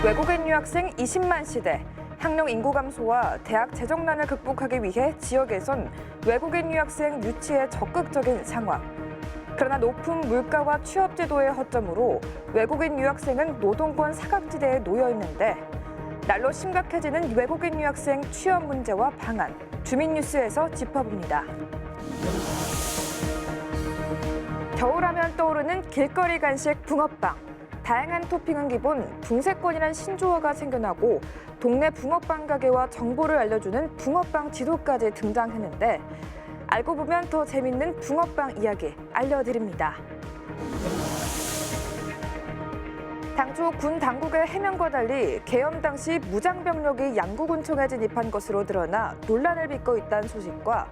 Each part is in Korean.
외국인 유학생 20만 시대, 학령 인구 감소와 대학 재정난을 극복하기 위해 지역에선 외국인 유학생 유치에 적극적인 상황. 그러나 높은 물가와 취업 제도의 허점으로 외국인 유학생은 노동권 사각지대에 놓여 있는데 날로 심각해지는 외국인 유학생 취업 문제와 방안, 주민뉴스에서 짚어봅니다. 겨울하면 떠오르는 길거리 간식 붕어빵. 다양한 토핑은 기본, 붕세권이란 신조어가 생겨나고 동네 붕어빵 가게와 정보를 알려주는 붕어빵 지도까지 등장했는데 알고 보면 더 재밌는 붕어빵 이야기 알려드립니다. 당초 군 당국의 해명과 달리 계엄 당시 무장병력이 양구군청에 진입한 것으로 드러나 논란을 빚고 있다는 소식과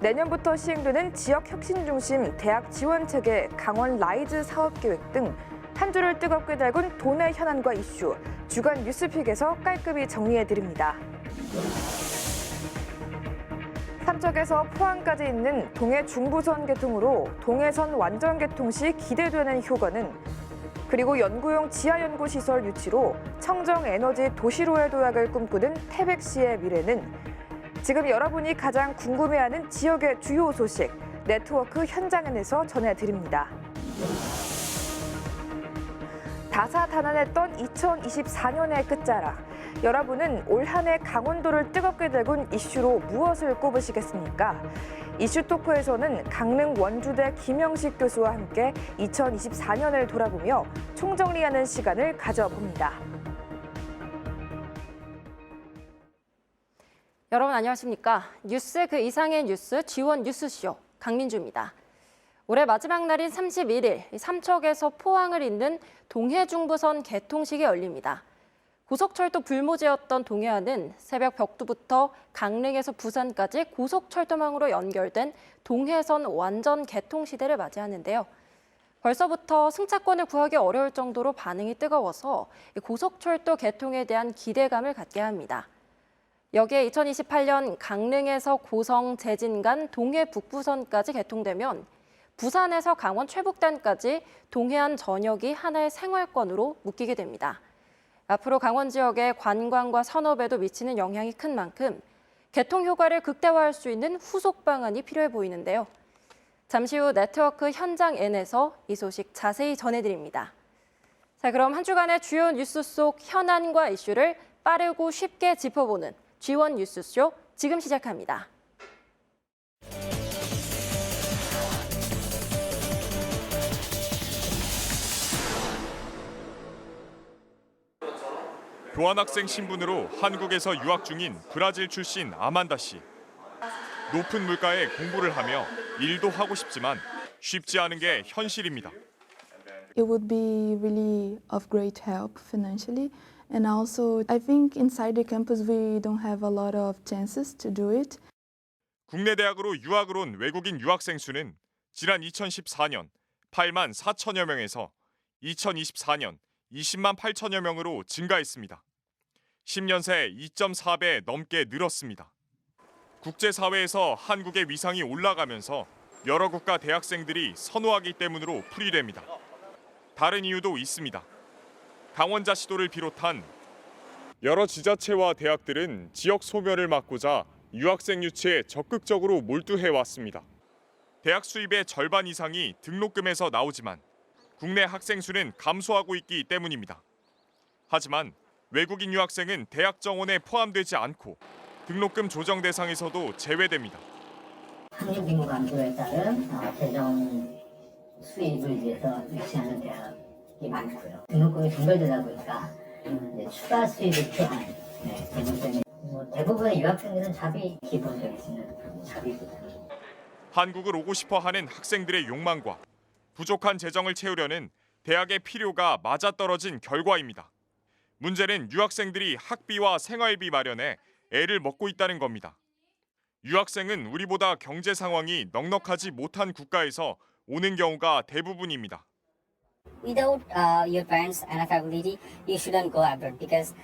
내년부터 시행되는 지역혁신 중심 대학 지원체계 강원 라이즈 사업계획 등 한 줄을 뜨겁게 달군 도내 현안과 이슈, 주간 뉴스픽에서 깔끔히 정리해드립니다. 삼척에서 포항까지 있는 동해 중부선 개통으로 동해선 완전 개통 시 기대되는 효과는 그리고 연구용 지하연구시설 유치로 청정에너지 도시로의 도약을 꿈꾸는 태백시의 미래는 지금 여러분이 가장 궁금해하는 지역의 주요 소식, 네트워크 현장엔에서 전해드립니다. 다사다난했던 2024년의 끝자락. 여러분은 올 한 해 강원도를 뜨겁게 달군 이슈로 무엇을 꼽으시겠습니까? 이슈 토크에서는 강릉 원주대 김영식 교수와 함께 2024년을 돌아보며 총정리하는 시간을 가져봅니다. 여러분 안녕하십니까? 뉴스 그 이상의 뉴스 G1 뉴스쇼 강민주입니다. 올해 마지막 날인 31일 삼척에서 포항을 잇는 동해중부선 개통식이 열립니다. 고속철도 불모지였던 동해안은 새벽 벽두부터 강릉에서 부산까지 고속철도망으로 연결된 동해선 완전 개통 시대를 맞이하는데요. 벌써부터 승차권을 구하기 어려울 정도로 반응이 뜨거워서 고속철도 개통에 대한 기대감을 갖게 합니다. 여기에 2028년 강릉에서 고성, 제진 간 동해 북부선까지 개통되면 부산에서 강원 최북단까지 동해안 전역이 하나의 생활권으로 묶이게 됩니다. 앞으로 강원 지역의 관광과 산업에도 미치는 영향이 큰 만큼 개통 효과를 극대화할 수 있는 후속 방안이 필요해 보이는데요. 잠시 후 네트워크 현장N에서 이 소식 자세히 전해드립니다. 자, 그럼 한 주간의 주요 뉴스 속 현안과 이슈를 빠르고 쉽게 짚어보는 G1 뉴스쇼 지금 시작합니다. 교환학생 신분으로 한국에서 유학 중인 브라질 출신 아만다 씨. 높은 물가에 공부를 하며 일도 하고 싶지만 쉽지 않은 게 현실입니다. It would be really of great help financially. And also, I think inside the campus we don't have a lot of chances to do it. 국내 대학으로 유학을 온 외국인 유학생 수는 지난 2014년 8만 4천여 명에서 2024년 20만 8천여 명으로 증가했습니다. 10년 새 2.4배 넘게 늘었습니다. 국제사회에서 한국의 위상이 올라가면서 여러 국가 대학생들이 선호하기 때문으로 풀이됩니다. 다른 이유도 있습니다. 강원자치도를 비롯한 여러 지자체와 대학들은 지역 소멸을 막고자 유학생 유치에 적극적으로 몰두해 왔습니다. 대학 수입의 절반 이상이 등록금에서 나오지만 국내 학생 수는 감소하고 있기 때문입니다. 하지만 외국인 유학생은 대학 정원에 포함되지 않고 등록금 조정 대상에서도 제외됩니다. 학령 빈곤 감소에 따른 재정 수입을 위해서 유치하는 대학이 많고요. 등록금이 분별되다 보니까 추가 수입을 필요한 대목 때문에 대부분의 유학생들은 자비 기본적인 자비입니다. 한국을 오고 싶어 하는 학생들의 욕망과 부족한 재정을 채우려는 대학의 필요가 맞아떨어진 결과입니다. 문제는 유학생들이 학비와 생활비 마련에 애를 먹고 있다는 겁니다. 유학생은 우리보다 경제 상황이 넉넉하지 못한 국가에서 오는 경우가 대부분입니다. Without your parents' enough ability, you shouldn't go abroad because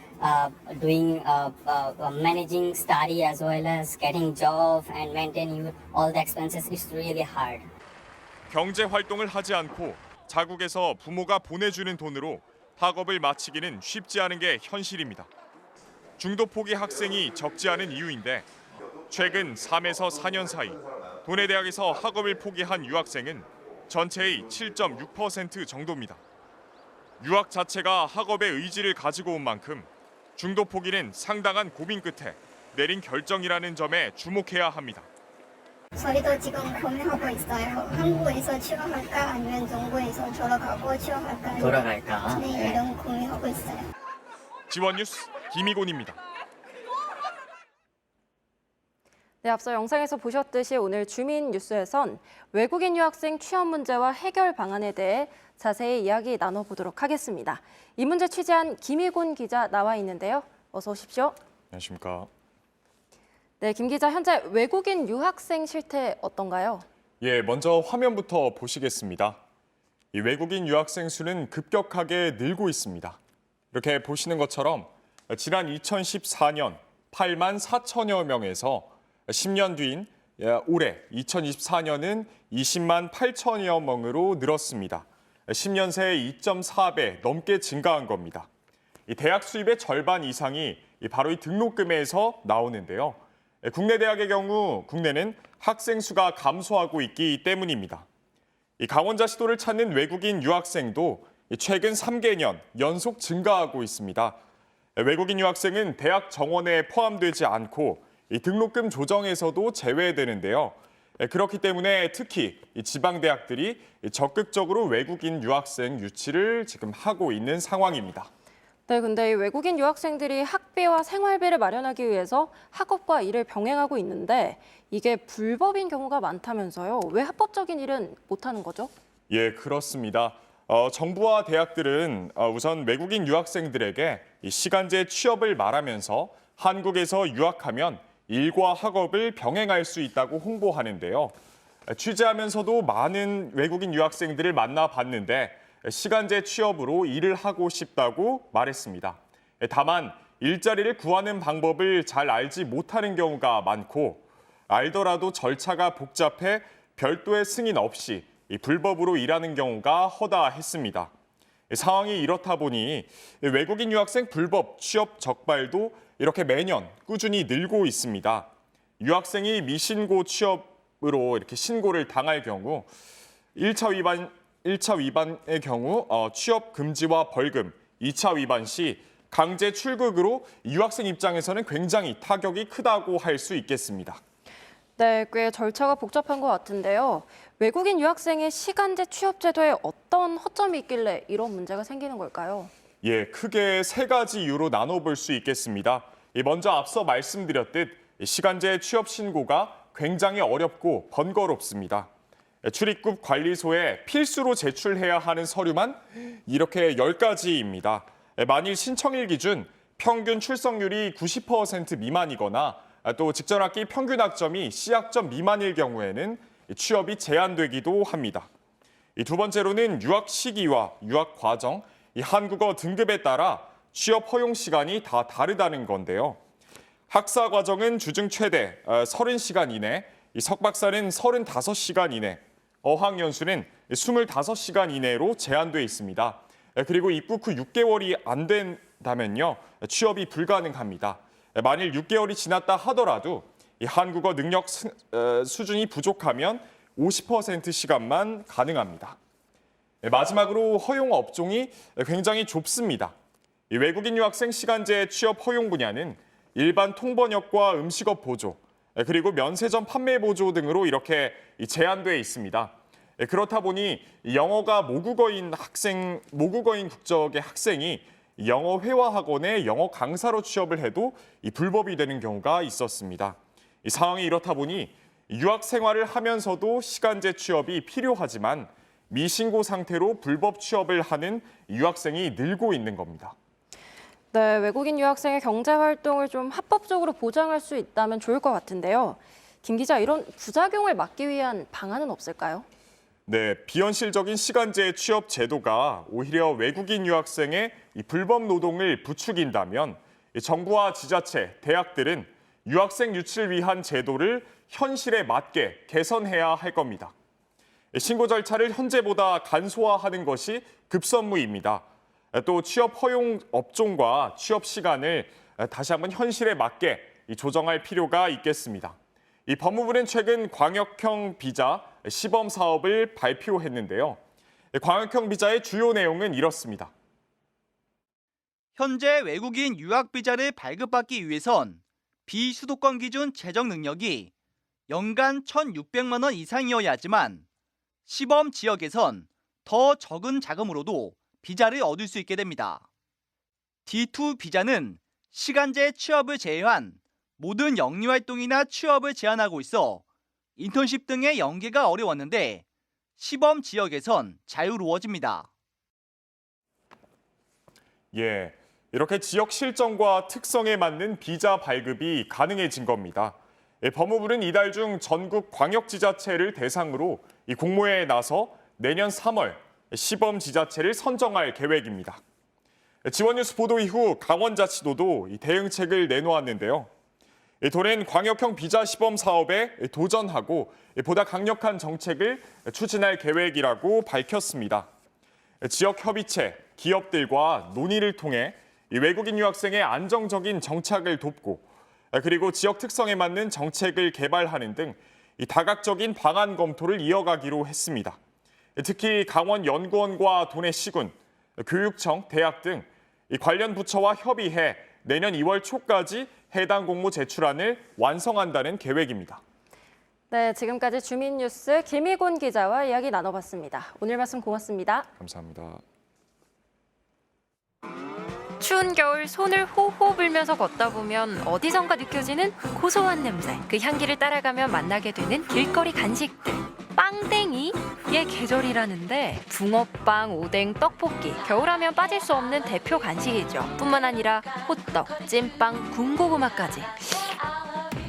doing managing study as well as getting job and maintaining all the expenses is really hard. 경제 활동을 하지 않고 자국에서 부모가 보내주는 돈으로 학업을 마치기는 쉽지 않은 게 현실입니다. 중도 포기 학생이 적지 않은 이유인데 최근 3에서 4년 사이 도내 대학에서 학업을 포기한 유학생은 전체의 7.6% 정도입니다. 유학 자체가 학업의 의지를 가지고 온 만큼 중도 포기는 상당한 고민 끝에 내린 결정이라는 점에 주목해야 합니다. 저희도 지금 고민하고 있어요. 한국에서 취업할까 아니면 중국에서 졸업하고 취업할까. 돌아갈까? 네, 이런 고민하고 있어요. 지원 뉴스 김희곤입니다. 네, 앞서 영상에서 보셨듯이 오늘 주민 뉴스에선 외국인 유학생 취업 문제와 해결 방안에 대해 자세히 이야기 나눠보도록 하겠습니다. 이 문제 취재한 김희곤 기자 나와 있는데요. 어서 오십시오. 안녕하십니까. 네, 김 기자, 현재 외국인 유학생 실태 어떤가요? 예, 먼저 화면부터 보시겠습니다. 이 외국인 유학생 수는 급격하게 늘고 있습니다. 이렇게 보시는 것처럼 지난 2014년 8만 4천여 명에서 10년 뒤인 올해 2024년은 20만 8천여 명으로 늘었습니다. 10년 새에 2.4배 넘게 증가한 겁니다. 이 대학 수입의 절반 이상이 바로 이 등록금에서 나오는데요. 국내 대학의 경우 국내는 학생 수가 감소하고 있기 때문입니다. 이 강원자 시도를 찾는 외국인 유학생도 최근 3개년 연속 증가하고 있습니다. 외국인 유학생은 대학 정원에 포함되지 않고 이 등록금 조정에서도 제외되는데요. 그렇기 때문에 특히 이 지방 대학들이 적극적으로 외국인 유학생 유치를 지금 하고 있는 상황입니다. 네, 근데 이 외국인 유학생들이 학비와 생활비를 마련하기 위해서 학업과 일을 병행하고 있는데 이게 불법인 경우가 많다면서요. 왜 합법적인 일은 못하는 거죠? 예, 그렇습니다. 정부와 대학들은 우선 외국인 유학생들에게 이 시간제 취업을 말하면서 한국에서 유학하면 일과 학업을 병행할 수 있다고 홍보하는데요. 취재하면서도 많은 외국인 유학생들을 만나봤는데 시간제 취업으로 일을 하고 싶다고 말했습니다. 다만 일자리를 구하는 방법을 잘 알지 못하는 경우가 많고 알더라도 절차가 복잡해 별도의 승인 없이 불법으로 일하는 경우가 허다했습니다. 상황이 이렇다 보니 외국인 유학생 불법 취업 적발도 이렇게 매년 꾸준히 늘고 있습니다. 유학생이 미신고 취업으로 이렇게 신고를 당할 경우 1차 위반의 경우 취업 금지와 벌금, 2차 위반 시 강제 출국으로 유학생 입장에서는 굉장히 타격이 크다고 할 수 있겠습니다. 네, 꽤 절차가 복잡한 것 같은데요. 외국인 유학생의 시간제 취업 제도에 어떤 허점이 있길래 이런 문제가 생기는 걸까요? 예, 크게 세 가지 이유로 나눠볼 수 있겠습니다. 먼저 앞서 말씀드렸듯 시간제 취업 신고가 굉장히 어렵고 번거롭습니다. 출입국 관리소에 필수로 제출해야 하는 서류만 이렇게 10가지입니다. 만일 신청일 기준 평균 출석률이 90% 미만이거나 또 직전 학기 평균 학점이 C학점 미만일 경우에는 취업이 제한되기도 합니다. 두 번째로는 유학 시기와 유학 과정, 한국어 등급에 따라 취업 허용 시간이 다 다르다는 건데요. 학사 과정은 주중 최대 30시간 이내, 석박사는 35시간 이내, 어학연수는 25시간 이내로 제한돼 있습니다. 그리고 입국 후 6개월이 안 된다면요, 취업이 불가능합니다. 만일 6개월이 지났다 하더라도 한국어 능력 수준이 부족하면 50% 시간만 가능합니다. 마지막으로 허용 업종이 굉장히 좁습니다. 외국인 유학생 시간제 취업 허용 분야는 일반 통번역과 음식업 보조, 그리고 면세점 판매 보조 등으로 이렇게 제한돼 있습니다. 그렇다 보니 영어가 모국어인 국적의 학생이 영어 회화 학원에 영어 강사로 취업을 해도 불법이 되는 경우가 있었습니다. 이 상황이 이렇다 보니 유학 생활을 하면서도 시간제 취업이 필요하지만 미신고 상태로 불법 취업을 하는 유학생이 늘고 있는 겁니다. 네, 외국인 유학생의 경제 활동을 좀 합법적으로 보장할 수 있다면 좋을 것 같은데요. 김 기자, 이런 부작용을 막기 위한 방안은 없을까요? 네, 비현실적인 시간제 취업 제도가 오히려 외국인 유학생의 이 불법 노동을 부추긴다면 정부와 지자체, 대학들은 유학생 유치를 위한 제도를 현실에 맞게 개선해야 할 겁니다. 신고 절차를 현재보다 간소화하는 것이 급선무입니다. 또 취업 허용 업종과 취업 시간을 다시 한번 현실에 맞게 조정할 필요가 있겠습니다. 이 법무부는 최근 광역형 비자 시범 사업을 발표했는데요. 광역형 비자의 주요 내용은 이렇습니다. 현재 외국인 유학 비자를 발급받기 위해선 비수도권 기준 재정 능력이 연간 1,600만 원 이상이어야 하지만 시범 지역에선 더 적은 자금으로도 비자를 얻을 수 있게 됩니다. D2 비자는 시간제 취업을 제외한 모든 영리활동이나 취업을 제한하고 있어 인턴십 등의 연계가 어려웠는데 시범 지역에선 자유로워집니다. 예, 이렇게 지역 실정과 특성에 맞는 비자 발급이 가능해진 겁니다. 법무부는 이달 중 전국 광역지자체를 대상으로 이 공모에 나서 내년 3월 시범 지자체를 선정할 계획입니다. 지원뉴스 보도 이후 강원자치도도 이 대응책을 내놓았는데요. 도는 광역형 비자 시범 사업에 도전하고 보다 강력한 정책을 추진할 계획이라고 밝혔습니다. 지역 협의체, 기업들과 논의를 통해 외국인 유학생의 안정적인 정착을 돕고 그리고 지역 특성에 맞는 정책을 개발하는 등 다각적인 방안 검토를 이어가기로 했습니다. 특히 강원연구원과 도내 시군, 교육청, 대학 등 관련 부처와 협의해 내년 2월 초까지 해당 공모 제출안을 완성한다는 계획입니다. 네, 지금까지 주민뉴스 김희곤 기자와 이야기 나눠봤습니다. 오늘 말씀 고맙습니다. 감사합니다. 추운 겨울 손을 호호 불면서 걷다 보면 어디선가 느껴지는 고소한 냄새. 그 향기를 따라가며 만나게 되는 길거리 간식들. 빵땡이의 계절이라는데 붕어빵, 오뎅, 떡볶이. 겨울하면 빠질 수 없는 대표 간식이죠. 뿐만 아니라 호떡, 찐빵, 군고구마까지.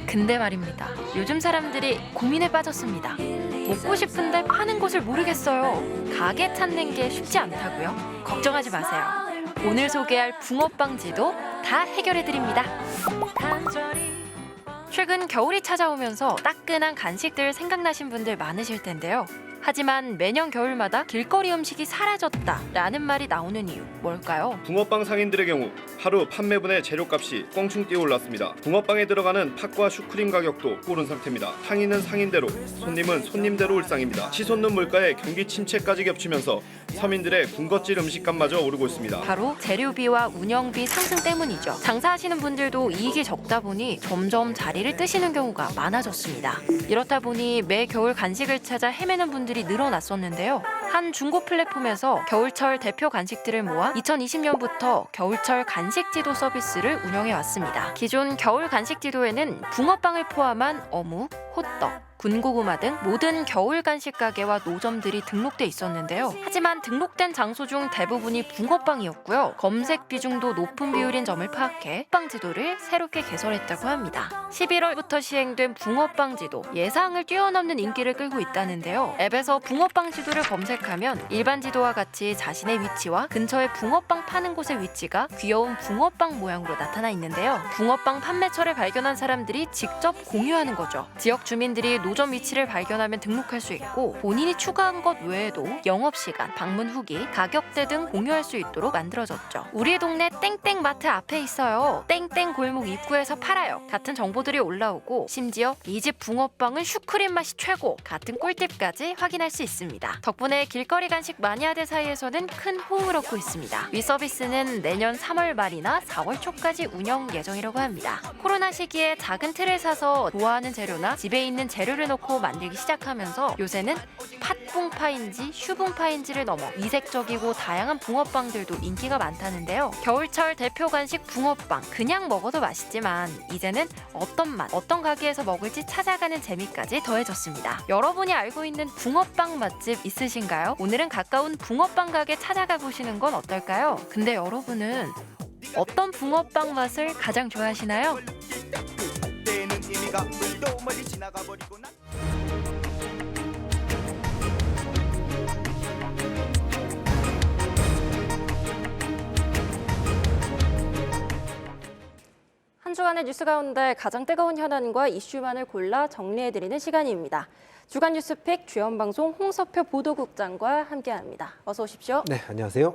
근데 말입니다. 요즘 사람들이 고민에 빠졌습니다. 먹고 싶은데 파는 곳을 모르겠어요. 가게 찾는 게 쉽지 않다고요? 걱정하지 마세요. 오늘 소개할 붕어빵지도 다 해결해드립니다. 최근 겨울이 찾아오면서 따끈한 간식들 생각나신 분들 많으실 텐데요. 하지만 매년 겨울마다 길거리 음식이 사라졌다라는 말이 나오는 이유 뭘까요? 붕어빵 상인들의 경우 하루 판매분의 재료값이 껑충 뛰어 올랐습니다. 붕어빵에 들어가는 팥과 슈크림 가격도 오른 상태입니다. 상인은 상인대로, 손님은 손님대로 일상입니다. 치솟는 물가에 경기 침체까지 겹치면서 서민들의 군것질 음식값마저 오르고 있습니다. 바로 재료비와 운영비 상승 때문이죠. 장사하시는 분들도 이익이 적다 보니 점점 자리를 뜨시는 경우가 많아졌습니다. 이렇다 보니 매 겨울 간식을 찾아 헤매는 분들이 늘어났었는데요. 한 중고 플랫폼에서 겨울철 대표 간식들을 모아 2020년부터 겨울철 간식지도 서비스를 운영해 왔습니다. 기존 겨울 간식지도에는 붕어빵을 포함한 어묵, 호떡, 군고구마 등 모든 겨울 간식 가게와 노점들이 등록돼 있었는데요. 하지만 등록된 장소 중 대부분이 붕어빵이었고요. 검색 비중도 높은 비율인 점을 파악해 붕어빵 지도를 새롭게 개설했다고 합니다. 11월부터 시행된 붕어빵 지도, 예상을 뛰어넘는 인기를 끌고 있다는데요. 앱에서 붕어빵 지도를 검색하면 일반 지도와 같이 자신의 위치와 근처에 붕어빵 파는 곳의 위치가 귀여운 붕어빵 모양으로 나타나 있는데요. 붕어빵 판매처를 발견한 사람들이 직접 공유하는 거죠. 지역 주민들이 노점 위치를 발견하면 등록할 수 있고 본인이 추가한 것 외에도 영업시간, 방문 후기, 가격대 등 공유할 수 있도록 만들어졌죠. 우리 동네 땡땡마트 앞에 있어요. 땡땡 골목 입구에서 팔아요. 같은 정보들이 올라오고 심지어 이 집 붕어빵은 슈크림 맛이 최고 같은 꿀팁까지 확인할 수 있습니다. 덕분에 길거리 간식 마니아들 사이에서는 큰 호응을 얻고 있습니다. 이 서비스는 내년 3월 말이나 4월 초까지 운영 예정이라고 합니다. 코로나 시기에 작은 틀을 사서 좋아하는 재료나 집에 있는 재료를 넣고 만들기 시작하면서 요새는 팥붕파인지 슈붕파인지를 넘어 이색적이고 다양한 붕어빵들도 인기가 많다는데요. 겨울철 대표 간식 붕어빵 그냥 먹어도 맛있지만 이제는 어떤 맛, 어떤 가게에서 먹을지 찾아가는 재미까지 더해졌습니다. 여러분이 알고 있는 붕어빵 맛집 있으신가요? 오늘은 가까운 붕어빵 가게 찾아가 보시는 건 어떨까요? 근데 여러분은 어떤 붕어빵 맛을 가장 좋아하시나요? 한 주간의 뉴스 가운데 가장 뜨거운 현안과 이슈만을 골라 정리해드리는 시간입니다. 주간 뉴스픽 주연방송 홍석표 보도국장과 함께합니다. 어서 오십시오. 네, 안녕하세요.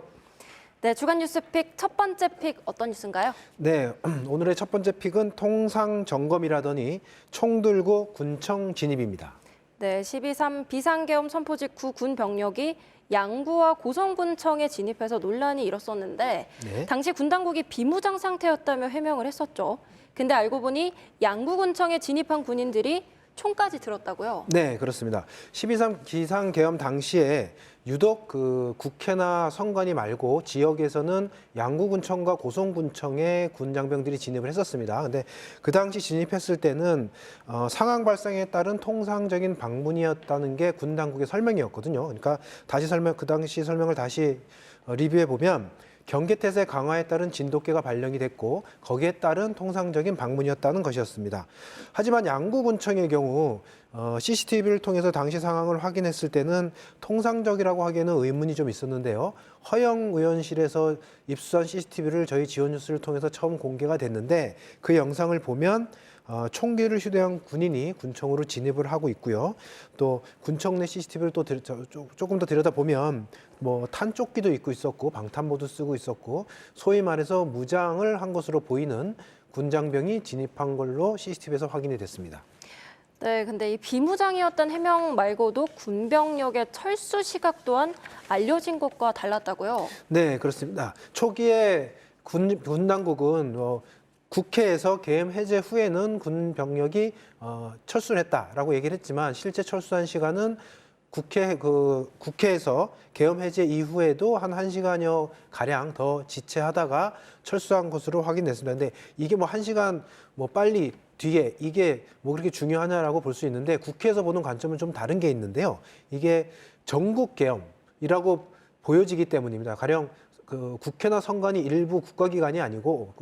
네, 주간 뉴스픽 첫 번째 픽 어떤 뉴스인가요? 네, 오늘의 첫 번째 픽은 통상 점검이라더니 총 들고 군청 진입입니다. 네, 12.3 비상계엄 선포 직후 군 병력이 양구와 고성군청에 진입해서 논란이 일었었는데 네. 당시 군 당국이 비무장 상태였다며 해명을 했었죠. 근데 알고 보니 양구군청에 진입한 군인들이 총까지 들었다고요? 네, 그렇습니다. 12.3 비상계엄 당시에 유독 그 국회나 선관위 말고 지역에서는 양구군청과 고성군청에 군 장병들이 진입을 했었습니다. 근데 그 당시 진입했을 때는 상황 발생에 따른 통상적인 방문이었다는 게 군 당국의 설명이었거든요. 그러니까 그 당시 설명을 다시 리뷰해 보면 경계태세 강화에 따른 진돗개가 발령이 됐고 거기에 따른 통상적인 방문이었다는 것이었습니다. 하지만 양구군청의 경우 CCTV를 통해서 당시 상황을 확인했을 때는 통상적이라고 하기에는 의문이 좀 있었는데요. 허영 의원실에서 입수한 CCTV를 저희 지원뉴스를 통해서 처음 공개가 됐는데 그 영상을 보면 총기를 휴대한 군인이 군청으로 진입을 하고 있고요. 또 군청 내 CCTV를 또 조금 더 들여다보면 뭐 탄조끼도 입고 있었고 방탄모도 쓰고 있었고 소위 말해서 무장을 한 것으로 보이는 군장병이 진입한 걸로 CCTV에서 확인이 됐습니다. 네, 근데 이 비무장이었던 해명 말고도 군병력의 철수 시각 또한 알려진 것과 달랐다고요? 네, 그렇습니다. 초기에 군 당국은 국회에서 계엄 해제 후에는 군 병력이 철수를 했다라고 얘기를 했지만 실제 철수한 시간은 국회에서 계엄 해제 이후에도 한 1시간여 가량 더 지체하다가 철수한 것으로 확인됐습니다. 근데 이게 뭐 1시간 뭐 빨리 뒤에 이게 뭐 그렇게 중요하냐라고 볼 수 있는데 국회에서 보는 관점은 좀 다른 게 있는데요. 이게 전국 계엄이라고 보여지기 때문입니다. 가령 그 국회나 선관위 일부 국가기관이 아니고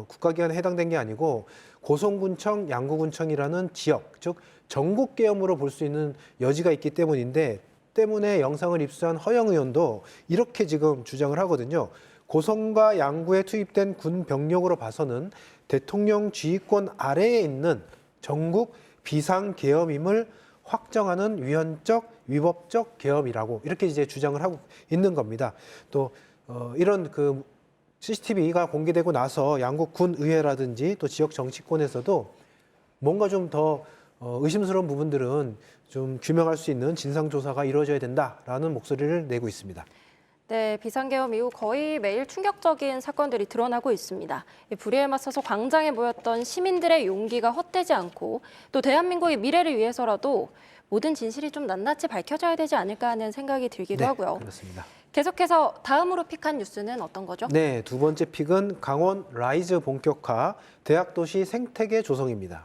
국가기관에 해당된 게 아니고 고성군청, 양구군청이라는 지역, 즉 전국 계엄으로 볼 수 있는 여지가 있기 때문에 영상을 입수한 허영 의원도 이렇게 지금 주장을 하거든요. 고성과 양구에 투입된 군 병력으로 봐서는 대통령 지휘권 아래에 있는 전국 비상계엄임을 확정하는 위헌적, 위법적 계엄이라고 이렇게 이제 주장을 하고 있는 겁니다. 또 이런 그 CCTV가 공개되고 나서 양국 군의회라든지 또 지역 정치권에서도 뭔가 좀 더 의심스러운 부분들은 좀 규명할 수 있는 진상조사가 이루어져야 된다라는 목소리를 내고 있습니다. 네, 비상계엄 이후 거의 매일 충격적인 사건들이 드러나고 있습니다. 불의에 맞서서 광장에 모였던 시민들의 용기가 헛되지 않고 또 대한민국의 미래를 위해서라도 모든 진실이 좀 낱낱이 밝혀져야 되지 않을까 하는 생각이 들기도 하고요. 그렇습니다. 계속해서 다음으로 픽한 뉴스는 어떤 거죠? 네, 두 번째 픽은 강원 라이즈 본격화, 대학도시 생태계 조성입니다.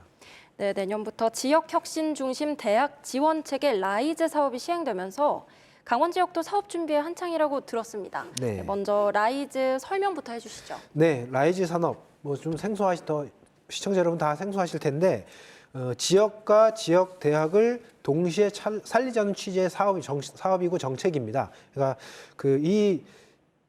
네, 내년부터 지역혁신 중심 대학 지원체계 라이즈 사업이 시행되면서 강원 지역도 사업 준비에 한창이라고 들었습니다. 네. 먼저 라이즈 설명부터 해주시죠. 네, 라이즈 산업 뭐 좀 시청자 여러분 다 생소하실 텐데 지역과 지역 대학을 동시에 살리자는 취지의 사업이고 정책입니다. 그러니까 이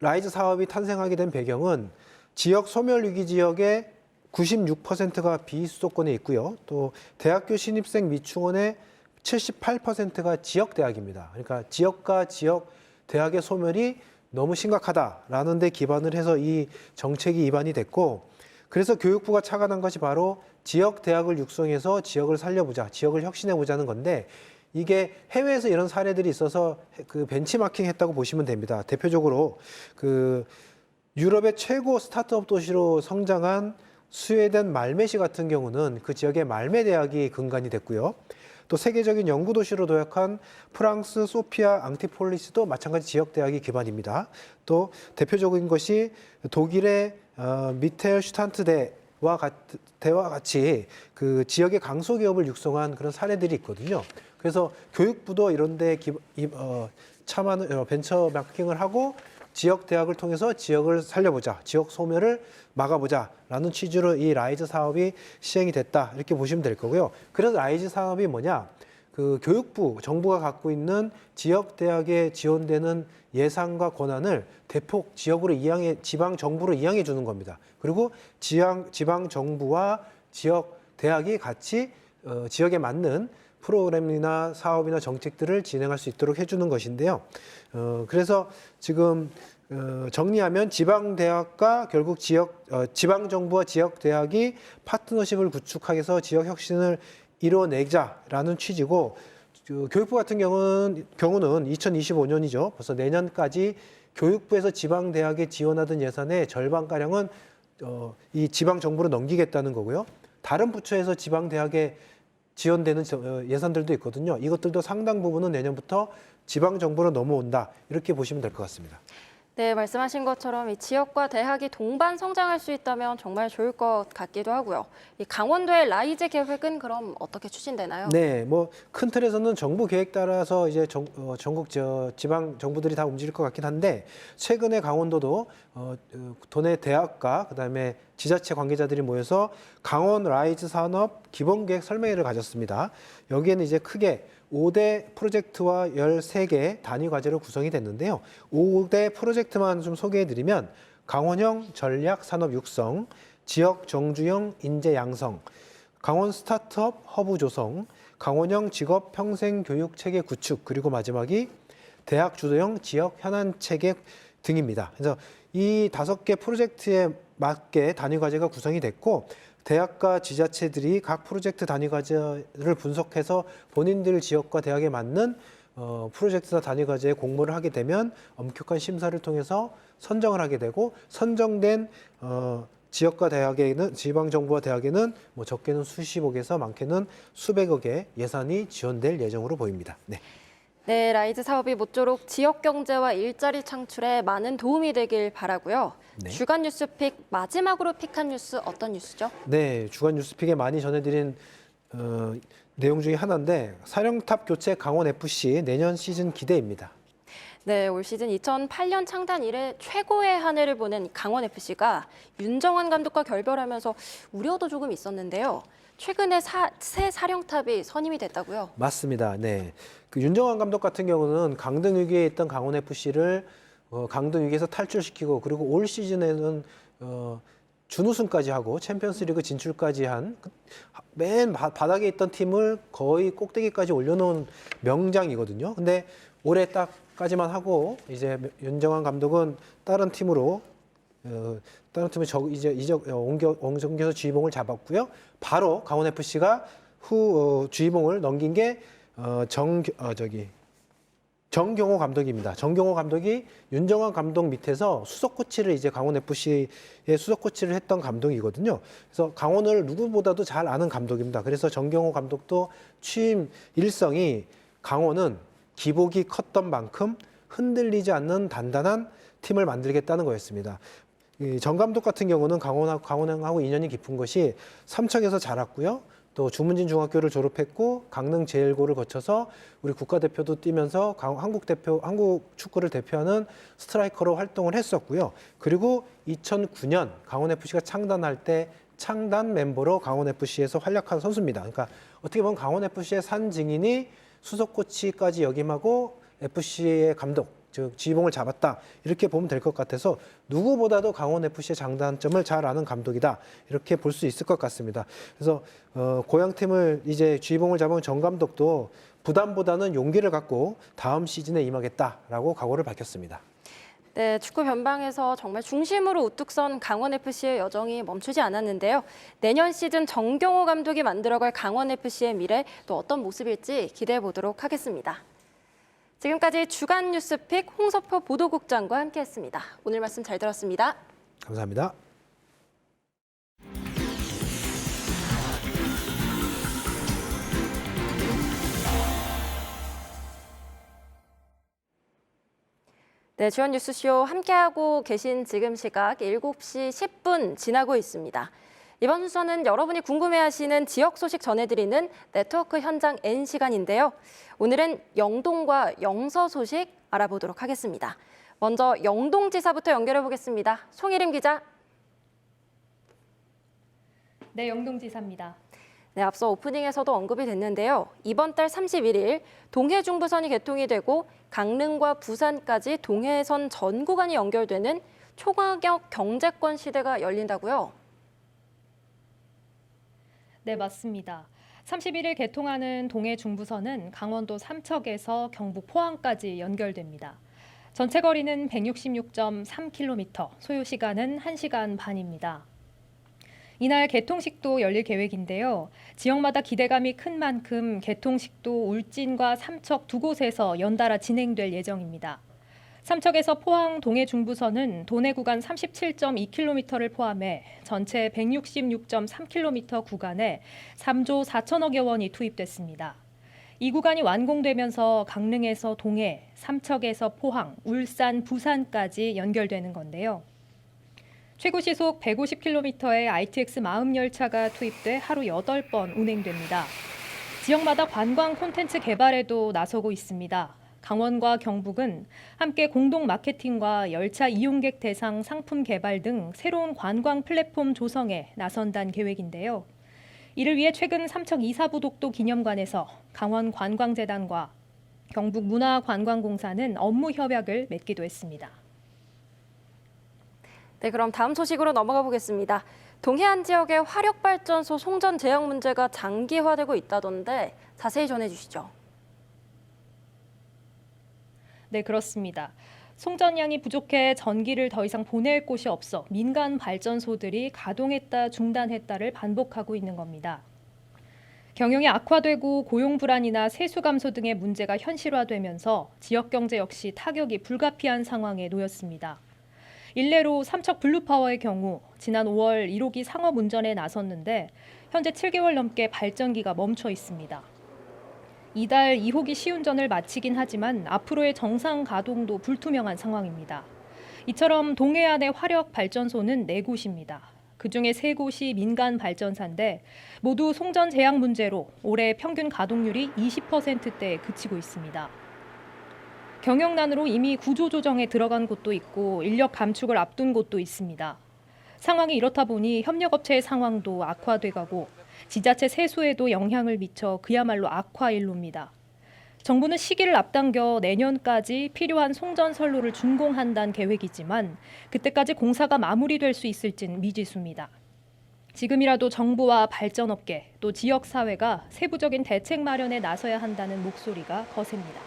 라이즈 사업이 탄생하게 된 배경은 지역 소멸 위기 지역의 96%가 비수도권에 있고요. 또 대학교 신입생 미충원의 78%가 지역 대학입니다. 그러니까 지역과 지역 대학의 소멸이 너무 심각하다라는 데 기반을 해서 이 정책이 입안이 됐고 그래서 교육부가 착안한 것이 바로 지역 대학을 육성해서 지역을 살려보자, 지역을 혁신해보자는 건데 이게 해외에서 이런 사례들이 있어서 그 벤치마킹 했다고 보시면 됩니다. 대표적으로 유럽의 최고 스타트업 도시로 성장한 스웨덴 말메시 같은 경우는 그 지역의 말메 대학이 근간이 됐고요. 또 세계적인 연구 도시로 도약한 프랑스 소피아 앙티폴리스도 마찬가지 지역 대학이 기반입니다. 또 대표적인 것이 독일의 미텔 슈탄트대와 같이 그 지역의 강소기업을 육성한 그런 사례들이 있거든요. 그래서 교육부도 이런 데 벤처마킹을 하고 지역 대학을 통해서 지역을 살려보자, 지역 소멸을 막아보자라는 취지로 이 라이즈 사업이 시행이 됐다 이렇게 보시면 될 거고요. 그래서 라이즈 사업이 뭐냐? 그 교육부, 정부가 갖고 있는 지역 대학에 지원되는 예산과 권한을 대폭 지방 정부로 이양해 주는 겁니다. 그리고 지방 정부와 지역 대학이 같이 지역에 맞는 프로그램이나 사업이나 정책들을 진행할 수 있도록 해주는 것인데요. 그래서 지금 정리하면 지방 대학과 결국 지방 정부와 지역 대학이 파트너십을 구축하기 위해서 지역 혁신을 이뤄내자라는 취지고, 교육부 같은 경우는 2025년이죠. 벌써 내년까지 교육부에서 지방 대학에 지원하던 예산의 절반가량은 이 지방 정부로 넘기겠다는 거고요. 다른 부처에서 지방 대학에 지원되는 예산들도 있거든요. 이것들도 상당 부분은 내년부터 지방 정부로 넘어온다. 이렇게 보시면 될 것 같습니다. 네, 말씀하신 것처럼 이 지역과 대학이 동반 성장할 수 있다면 정말 좋을 것 같기도 하고요. 이 강원도의 라이즈 계획은 그럼 어떻게 추진되나요? 네, 뭐 큰 틀에서는 정부 계획 따라서 이제 전국 지방 정부들이 다 움직일 것 같긴 한데, 최근에 강원도도 도내 대학과 그다음에 지자체 관계자들이 모여서 강원 라이즈 산업 기본 계획 설명회를 가졌습니다. 여기에는 이제 크게 5대 프로젝트와 13개 단위 과제로 구성이 됐는데요. 5대 프로젝트만 좀 소개해드리면 강원형 전략 산업 육성, 지역 정주형 인재 양성, 강원 스타트업 허브 조성, 강원형 직업 평생 교육 체계 구축, 그리고 마지막이 대학 주도형 지역 현안 체계 등입니다. 그래서 이 5개 프로젝트에 맞게 단위 과제가 구성이 됐고, 대학과 지자체들이 각 프로젝트 단위 과제를 분석해서 본인들 지역과 대학에 맞는 프로젝트나 단위 과제에 공모를 하게 되면 엄격한 심사를 통해서 선정을 하게 되고, 선정된 지역과 대학에는, 지방 정부와 대학에는 뭐 적게는 수십억에서 많게는 수백억의 예산이 지원될 예정으로 보입니다. 네. 네, 라이즈 사업이 모쪼록 지역 경제와 일자리 창출에 많은 도움이 되길 바라고요. 네. 주간 뉴스픽 마지막으로 픽한 뉴스 어떤 뉴스죠? 네, 주간 뉴스픽에 많이 전해드린 내용 중에 하나인데, 사령탑 교체 강원FC 내년 시즌 기대입니다. 네, 올 시즌 2008년 창단 이래 최고의 한 해를 보낸 강원FC가 윤정환 감독과 결별하면서 우려도 조금 있었는데요. 최근에 새 사령탑이 선임이 됐다고요? 맞습니다. 네, 그 윤정환 감독 같은 경우는 강등 위기에 있던 강원FC를 강등 위기에서 탈출시키고, 그리고 올 시즌에는 준우승까지 하고 챔피언스리그 진출까지 한 맨 바닥에 있던 팀을 거의 꼭대기까지 올려놓은 명장이거든요. 근데 올해 딱까지만 하고 이제 윤정환 감독은 다른 팀으로 옮겨서 주의봉을 잡았고요. 바로 강원FC가 주의봉을 넘긴 게 정경호 감독입니다. 정경호 감독이 윤정환 감독 밑에서 수석 코치를 이제 강원FC의 수석 코치를 했던 감독이거든요. 그래서 강원을 누구보다도 잘 아는 감독입니다. 그래서 정경호 감독도 취임 일성이 강원은 기복이 컸던 만큼 흔들리지 않는 단단한 팀을 만들겠다는 거였습니다. 정 감독 같은 경우는 강원하고 인연이 깊은 것이 삼척에서 자랐고요. 또 주문진 중학교를 졸업했고 강릉 제일고를 거쳐서 우리 국가대표도 뛰면서 한국 축구를 대표하는 스트라이커로 활동을 했었고요. 그리고 2009년 강원FC가 창단할 때 창단 멤버로 강원FC에서 활약한 선수입니다. 그러니까 어떻게 보면 강원FC의 산 증인이 수석 코치까지 역임하고 FC의 감독, 즉 지휘봉을 잡았다, 이렇게 보면 될 것 같아서 누구보다도 강원FC의 장단점을 잘 아는 감독이다, 이렇게 볼 수 있을 것 같습니다. 그래서 고향팀을 이제 지휘봉을 잡은 정 감독도 부담보다는 용기를 갖고 다음 시즌에 임하겠다라고 각오를 밝혔습니다. 네, 축구 변방에서 정말 중심으로 우뚝 선 강원FC의 여정이 멈추지 않았는데요. 내년 시즌 정경호 감독이 만들어갈 강원FC의 미래 또 어떤 모습일지 기대해 보도록 하겠습니다. 지금까지 주간 뉴스픽 홍서표 보도국장과 함께했습니다. 오늘 말씀 잘 들었습니다. 감사합니다. 네, 주연 뉴스쇼 함께하고 계신 지금 시각 7시 10분 지나고 있습니다. 이번 순서는 여러분이 궁금해하시는 지역 소식 전해드리는 네트워크 현장 N 시간인데요. 오늘은 영동과 영서 소식 알아보도록 하겠습니다. 먼저 영동지사부터 연결해 보겠습니다. 송혜림 기자. 네, 영동지사입니다. 네, 앞서 오프닝에서도 언급이 됐는데요. 이번 달 31일 동해중부선이 개통이 되고 강릉과 부산까지 동해선 전 구간이 연결되는 초가격 경제권 시대가 열린다고요? 네, 맞습니다. 31일 개통하는 동해중부선은 강원도 삼척에서 경북 포항까지 연결됩니다. 전체 거리는 166.3km, 소요 시간은 1시간 반입니다. 이날 개통식도 열릴 계획인데요. 지역마다 기대감이 큰 만큼 개통식도 울진과 삼척 두 곳에서 연달아 진행될 예정입니다. 삼척에서 포항 동해 중부선은 도내 구간 37.2km를 포함해 전체 166.3km 구간에 3조 4천억여 원이 투입됐습니다. 이 구간이 완공되면서 강릉에서 동해, 삼척에서 포항, 울산, 부산까지 연결되는 건데요. 최고 시속 150km의 ITX 마음 열차가 투입돼 하루 8번 운행됩니다. 지역마다 관광 콘텐츠 개발에도 나서고 있습니다. 강원과 경북은 함께 공동 마케팅과 열차 이용객 대상 상품 개발 등 새로운 관광 플랫폼 조성에 나선다는 계획인데요. 이를 위해 최근 삼척 이사부독도 기념관에서 강원관광재단과 경북문화관광공사는 업무 협약을 맺기도 했습니다. 네, 그럼 다음 소식으로 넘어가 보겠습니다. 동해안 지역의 화력발전소 송전 제약 문제가 장기화되고 있다던데 자세히 전해주시죠. 네, 그렇습니다. 송전량이 부족해 전기를 더 이상 보낼 곳이 없어 민간 발전소들이 가동했다 중단했다를 반복하고 있는 겁니다. 경영이 악화되고 고용 불안이나 세수 감소 등의 문제가 현실화되면서 지역 경제 역시 타격이 불가피한 상황에 놓였습니다. 일례로 삼척 블루파워의 경우 지난 5월 1호기 상업 운전에 나섰는데 현재 7개월 넘게 발전기가 멈춰 있습니다. 이달 2호기 시운전을 마치긴 하지만 앞으로의 정상 가동도 불투명한 상황입니다. 이처럼 동해안의 화력 발전소는 4곳입니다. 그중에 3곳이 민간 발전사인데 모두 송전 제약 문제로 올해 평균 가동률이 20%대에 그치고 있습니다. 경영난으로 이미 구조조정에 들어간 곳도 있고 인력 감축을 앞둔 곳도 있습니다. 상황이 이렇다 보니 협력업체의 상황도 악화돼가고 지자체 세수에도 영향을 미쳐 그야말로 악화일로입니다. 정부는 시기를 앞당겨 내년까지 필요한 송전 선로를 준공한다는 계획이지만 그때까지 공사가 마무리될 수 있을진 미지수입니다. 지금이라도 정부와 발전업계 또 지역사회가 세부적인 대책 마련에 나서야 한다는 목소리가 거셉니다.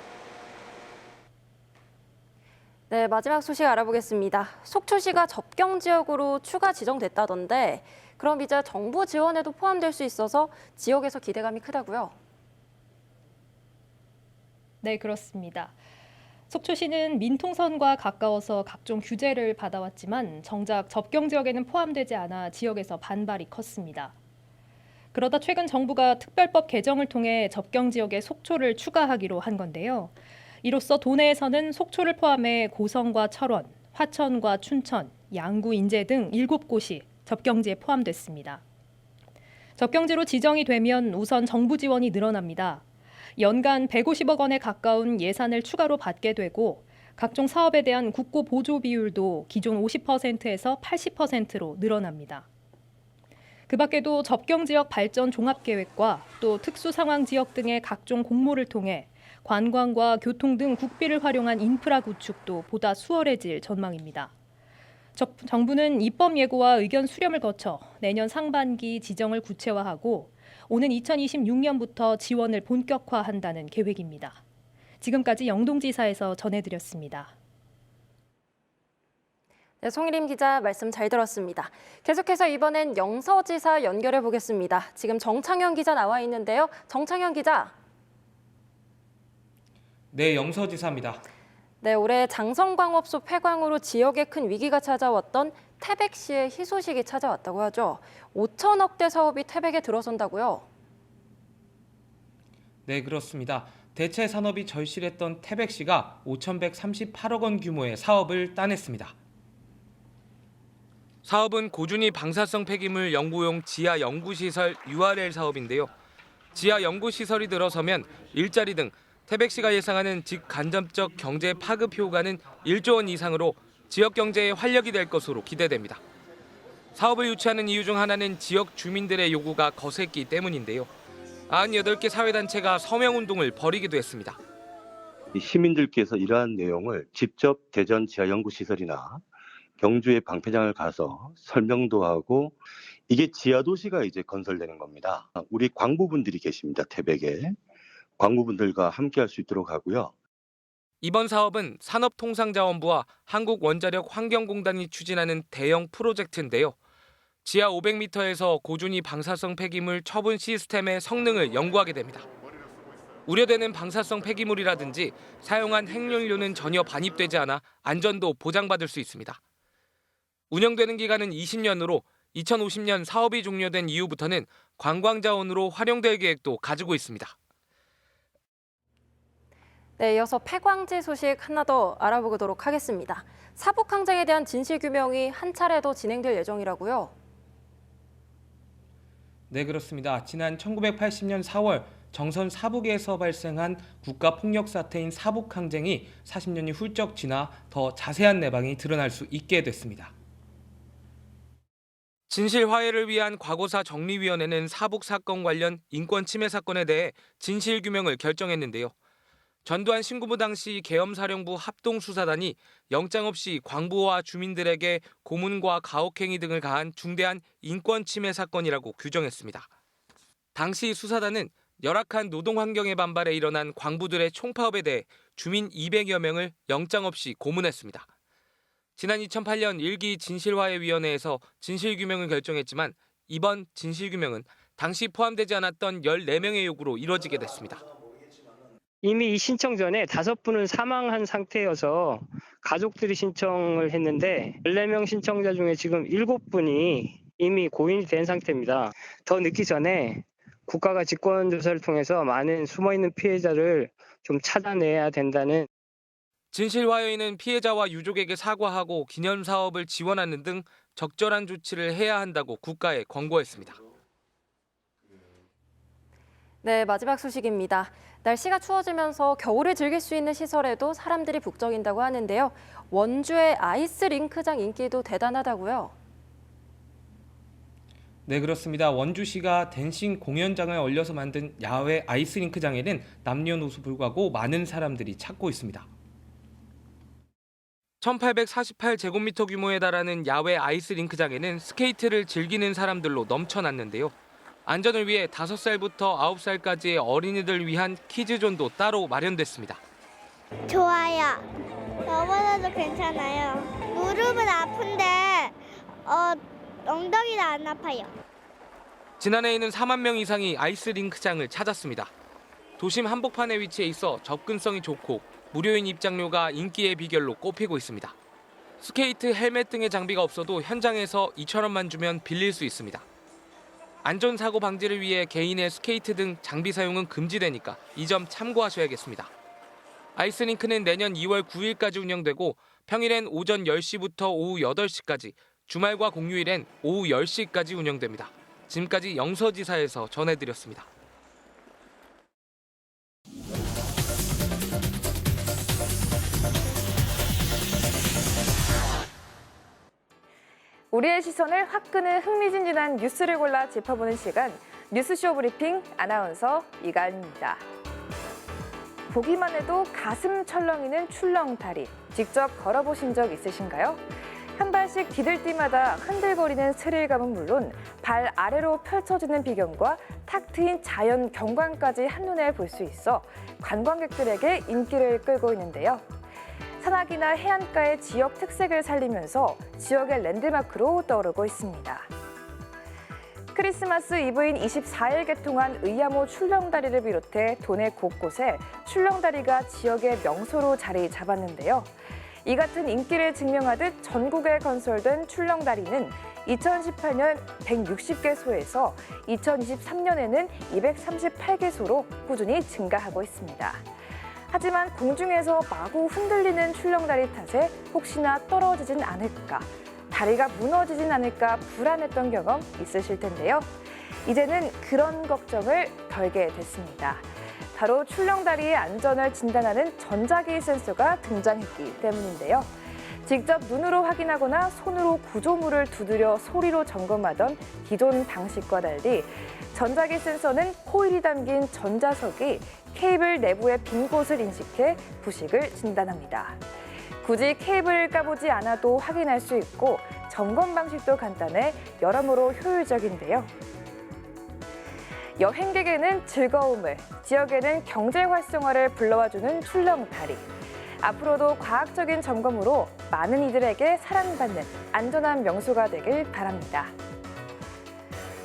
네, 마지막 소식 알아보겠습니다. 속초시가 접경 지역으로 추가 지정됐다던데 그럼 이제 정부 지원에도 포함될 수 있어서 지역에서 기대감이 크다고요? 네, 그렇습니다. 속초시는 민통선과 가까워서 각종 규제를 받아왔지만 정작 접경 지역에는 포함되지 않아 지역에서 반발이 컸습니다. 그러다 최근 정부가 특별법 개정을 통해 접경 지역에 속초를 추가하기로 한 건데요. 이로써 도내에서는 속초를 포함해 고성과 철원, 화천과 춘천, 양구, 인제 등 7곳이 접경지에 포함됐습니다. 접경지로 지정이 되면 우선 정부 지원이 늘어납니다. 연간 150억 원에 가까운 예산을 추가로 받게 되고 각종 사업에 대한 국고 보조 비율도 기존 50%에서 80%로 늘어납니다. 그 밖에도 접경지역 발전 종합계획과 또 특수상황지역 등의 각종 공모를 통해 관광과 교통 등 국비를 활용한 인프라 구축도 보다 수월해질 전망입니다. 정부는 입법 예고와 의견 수렴을 거쳐 내년 상반기 지정을 구체화하고 오는 2026년부터 지원을 본격화한다는 계획입니다. 지금까지 영동지사에서 전해드렸습니다. 네, 송일임 기자 말씀 잘 들었습니다. 계속해서 이번엔 영서지사 연결해 보겠습니다. 지금 정창현 기자 나와 있는데요. 정창현 기자. 네, 영서지사입니다. 네, 올해 장성광업소 폐광으로 지역에 큰 위기가 찾아왔던 태백시의 희소식이 찾아왔다고 하죠. 5천억대 사업이 태백에 들어선다고요? 네, 그렇습니다. 대체 산업이 절실했던 태백시가 5,138억 원 규모의 사업을 따냈습니다. 사업은 고준위 방사성 폐기물 연구용 지하 연구시설 URL 사업인데요. 지하 연구시설이 들어서면 일자리 등 태백시가 예상하는 직간접적 경제 파급 효과는 1조 원 이상으로 지역 경제에 활력이 될 것으로 기대됩니다. 사업을 유치하는 이유 중 하나는 지역 주민들의 요구가 거셌기 때문인데요. 98개 사회단체가 서명운동을 벌이기도 했습니다. 시민들께서 이러한 내용을 직접 대전 지하연구시설이나 경주의 방패장을 가서 설명도 하고 이게 지하도시가 이제 건설되는 겁니다. 우리 광부분들이 계십니다. 태백에. 광부분들과 함께 할 수 있도록 하고요. 이번 사업은 산업통상자원부와 한국원자력환경공단이 추진하는 대형 프로젝트인데요. 지하 500m에서 고준위 방사성 폐기물 처분 시스템의 성능을 연구하게 됩니다. 우려되는 방사성 폐기물이라든지 사용한 핵연료는 전혀 반입되지 않아 안전도 보장받을 수 있습니다. 운영되는 기간은 20년으로 2050년 사업이 종료된 이후부터는 관광자원으로 활용될 계획도 가지고 있습니다. 네, 이어서 폐광지 소식 하나 더 알아보도록 하겠습니다. 사북항쟁에 대한 진실규명이 한 차례 더 진행될 예정이라고요? 네, 그렇습니다. 지난 1980년 4월 정선 사북에서 발생한 국가폭력 사태인 사북항쟁이 40년이 훌쩍 지나 더 자세한 내방이 드러날 수 있게 됐습니다. 진실 화해를 위한 과거사 정리위원회는 사북 사건 관련 인권 침해 사건에 대해 진실 규명을 결정했는데요. 전두환 신군부 당시 계엄사령부 합동수사단이 영장 없이 광부와 주민들에게 고문과 가혹행위 등을 가한 중대한 인권 침해 사건이라고 규정했습니다. 당시 수사단은 열악한 노동 환경에 반발해 일어난 광부들의 총파업에 대해 주민 200여 명을 영장 없이 고문했습니다. 지난 2008년 1기 진실화해위원회에서 진실규명을 결정했지만 이번 진실규명은 당시 포함되지 않았던 14명의 요구로 이뤄지게 됐습니다. 이미 이 신청 전에 5분은 사망한 상태여서 가족들이 신청을 했는데 14명 신청자 중에 지금 7분이 이미 고인이 된 상태입니다. 더 늦기 전에 국가가 직권조사를 통해서 많은 숨어있는 피해자를 좀 찾아내야 된다는. 진실화해위는 피해자와 유족에게 사과하고 기념사업을 지원하는 등 적절한 조치를 해야 한다고 국가에 권고했습니다. 네, 마지막 소식입니다. 날씨가 추워지면서 겨울을 즐길 수 있는 시설에도 사람들이 북적인다고 하는데요. 원주의 아이스링크장 인기도 대단하다고요? 네, 그렇습니다. 원주시가 댄싱 공연장을 얼려서 만든 야외 아이스링크장에는 남녀노소 불구하고 많은 사람들이 찾고 있습니다. 1848제곱미터 규모에 달하는 야외 아이스링크장에는 스케이트를 즐기는 사람들로 넘쳐났는데요. 안전을 위해 5살부터 9살까지의 어린이들 위한 키즈존도 따로 마련됐습니다. 좋아요. 저번에도 괜찮아요. 무릎은 아픈데 엉덩이는 안 아파요. 지난해에는 4만 명 이상이 아이스링크장을 찾았습니다. 도심 한복판에 위치해 있어 접근성이 좋고 무료인 입장료가 인기의 비결로 꼽히고 있습니다. 스케이트, 헬멧 등의 장비가 없어도 현장에서 2,000원만 주면 빌릴 수 있습니다. 안전사고 방지를 위해 개인의 스케이트 등 장비 사용은 금지되니까 이 점 참고하셔야겠습니다. 아이스링크는 내년 2월 9일까지 운영되고 평일엔 오전 10시부터 오후 8시까지, 주말과 공휴일엔 오후 10시까지 운영됩니다. 지금까지 영서지사에서 전해드렸습니다. 우리의 시선을 확 끄는 흥미진진한 뉴스를 골라 짚어보는 시간, 뉴스쇼 브리핑 아나운서 이가은입니다. 보기만 해도 가슴 철렁이는 출렁다리, 직접 걸어보신 적 있으신가요? 한 발씩 디딜 때마다 흔들거리는 스릴감은 물론 발 아래로 펼쳐지는 비경과 탁 트인 자연 경관까지 한눈에 볼 수 있어 관광객들에게 인기를 끌고 있는데요. 산악이나 해안가의 지역 특색을 살리면서 지역의 랜드마크로 떠오르고 있습니다. 크리스마스 이브인 24일 개통한 의야모 출렁다리를 비롯해 도내 곳곳에 출렁다리가 지역의 명소로 자리 잡았는데요. 이 같은 인기를 증명하듯 전국에 건설된 출렁다리는 2018년 160개소에서 2023년에는 238개소로 꾸준히 증가하고 있습니다. 하지만 공중에서 마구 흔들리는 출렁다리 탓에 혹시나 떨어지진 않을까, 다리가 무너지진 않을까 불안했던 경험 있으실 텐데요. 이제는 그런 걱정을 덜게 됐습니다. 바로 출렁다리의 안전을 진단하는 전자기기 센서가 등장했기 때문인데요. 직접 눈으로 확인하거나 손으로 구조물을 두드려 소리로 점검하던 기존 방식과 달리 전자기 센서는 코일이 담긴 전자석이 케이블 내부의 빈 곳을 인식해 부식을 진단합니다. 굳이 케이블을 까보지 않아도 확인할 수 있고 점검 방식도 간단해 여러모로 효율적인데요. 여행객에는 즐거움을, 지역에는 경제 활성화를 불러와주는 출렁다리. 앞으로도 과학적인 점검으로 많은 이들에게 사랑받는 안전한 명소가 되길 바랍니다.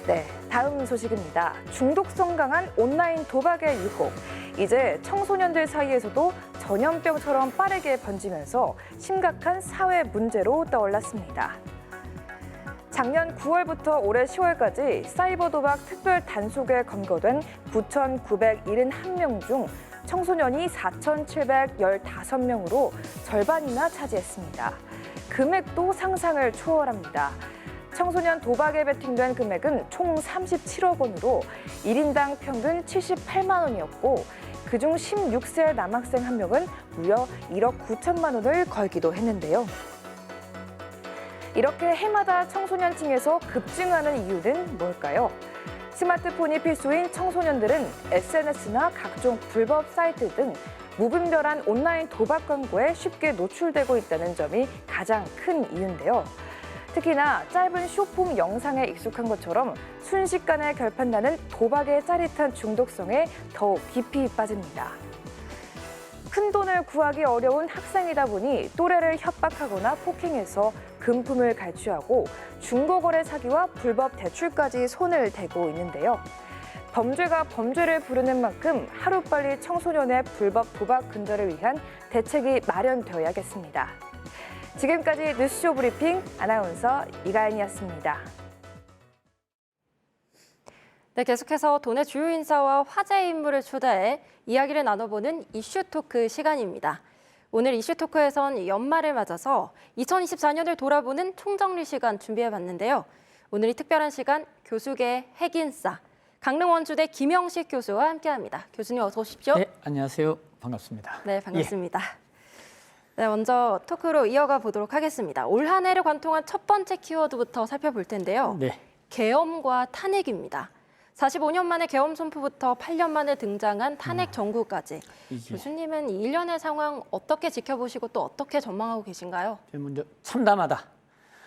네, 다음 소식입니다. 중독성 강한 온라인 도박의 유혹. 이제 청소년들 사이에서도 전염병처럼 빠르게 번지면서 심각한 사회 문제로 떠올랐습니다. 작년 9월부터 올해 10월까지 사이버 도박 특별 단속에 검거된 9,971명 중 청소년이 4,715명으로 절반이나 차지했습니다. 금액도 상상을 초월합니다. 청소년 도박에 베팅된 금액은 총 37억 원으로 1인당 평균 78만 원이었고 그중 16세 남학생 한 명은 무려 1억 9천만 원을 걸기도 했는데요. 이렇게 해마다 청소년층에서 급증하는 이유는 뭘까요? 스마트폰이 필수인 청소년들은 SNS나 각종 불법 사이트 등 무분별한 온라인 도박 광고에 쉽게 노출되고 있다는 점이 가장 큰 이유인데요. 특히나 짧은 쇼폼 영상에 익숙한 것처럼 순식간에 결판나는 도박의 짜릿한 중독성에 더욱 깊이 빠집니다. 큰돈을 구하기 어려운 학생이다 보니 또래를 협박하거나 폭행해서 금품을 갈취하고 중고거래 사기와 불법 대출까지 손을 대고 있는데요. 범죄가 범죄를 부르는 만큼 하루빨리 청소년의 불법 도박 근절을 위한 대책이 마련되어야겠습니다. 지금까지 뉴스쇼 브리핑 아나운서 이가연이었습니다. 네, 계속해서 돈의 주요 인사와 화제 인물을 초대해 이야기를 나눠보는 이슈 토크 시간입니다. 오늘 이슈 토크에선 연말을 맞아서 2024년을 돌아보는 총정리 시간 준비해봤는데요. 오늘 이 특별한 시간 교수계 핵인싸 강릉원주대 김영식 교수와 함께합니다. 교수님 어서 오십시오. 네, 안녕하세요. 반갑습니다. 네, 반갑습니다. 네, 먼저 토크로 이어가 보도록 하겠습니다. 올 한 해를 관통한 첫 번째 키워드부터 살펴볼 텐데요. 네. 계엄과 탄핵입니다. 45년 만에 계엄 선포부터 8년 만에 등장한 탄핵 정구까지. 교수님은 이 일련의 상황 어떻게 지켜보시고 또 어떻게 전망하고 계신가요? 먼저 참담하다.